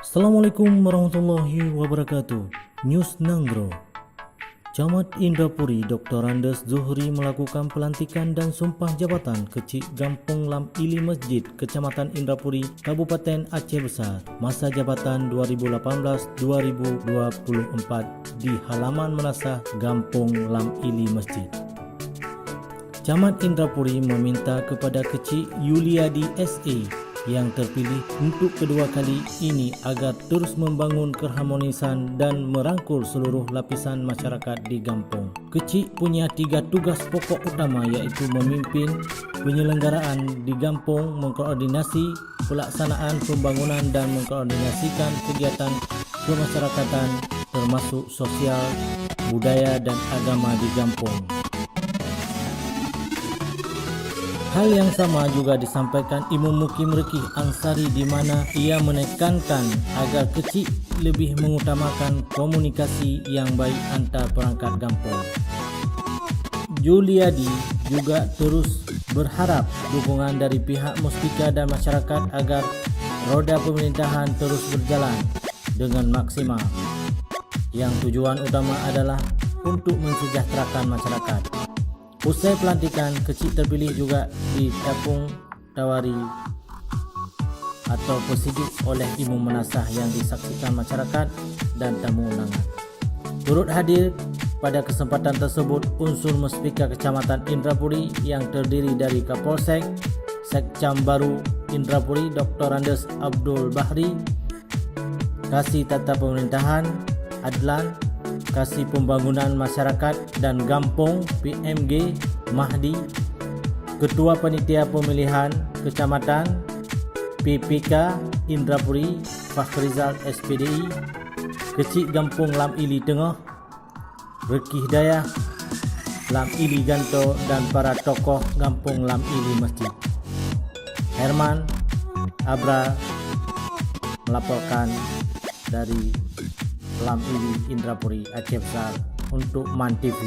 Assalamualaikum warahmatullahi wabarakatuh. News Nanggro. Camat Indrapuri Dr. Andes Zuhri melakukan pelantikan dan sumpah jabatan Kecik Gampong Lam Ili Masjid, Kecamatan Indrapuri, Kabupaten Aceh Besar, masa jabatan 2018-2024 di halaman Menasah Gampong Lam Ili Masjid. Camat Indrapuri meminta kepada Kecik Yuliadi SA yang terpilih untuk kedua kali ini agar terus membangun keharmonisan dan merangkul seluruh lapisan masyarakat di Gampong. Kecik punya 3 tugas pokok utama, iaitu memimpin penyelenggaraan di Gampong, mengkoordinasi pelaksanaan pembangunan dan mengkoordinasikan kegiatan kemasyarakatan termasuk sosial, budaya dan agama di Gampong. Hal yang sama juga disampaikan Imam Mukim Rekih Ansari, di mana ia menekankan agar Kecik lebih mengutamakan komunikasi yang baik antar perangkat Gampong. Juliadi juga terus berharap dukungan dari pihak Muspika dan masyarakat agar roda pemerintahan terus berjalan dengan maksimal, yang tujuan utama adalah untuk mensejahterakan masyarakat. Usai pelantikan, Kecik terpilih juga ditapung tawari atau persidik oleh Imam Menasah yang disaksikan masyarakat dan tamu undangan. Turut hadir pada kesempatan tersebut unsur Muspika Kecamatan Indrapuri yang terdiri dari Kapolsek, Sekcam Baru Indrapuri Dr. Andes Abdul Bahri, Kasih Tata Pemerintahan Adlan, Kasih Pembangunan Masyarakat dan Gampong PMG Mahdi, Ketua Panitia Pemilihan Kecamatan PPK Indrapuri Fakhrizal SPDI, Kecik Gampong Lam Ili Tengah, Rekih Dayah Lam Ili Ganto dan para tokoh Gampong Lam Ili Masjid. Herman Abra melaporkan dari Lam Ili Indrapuri Aceh Besar untuk MAN TV.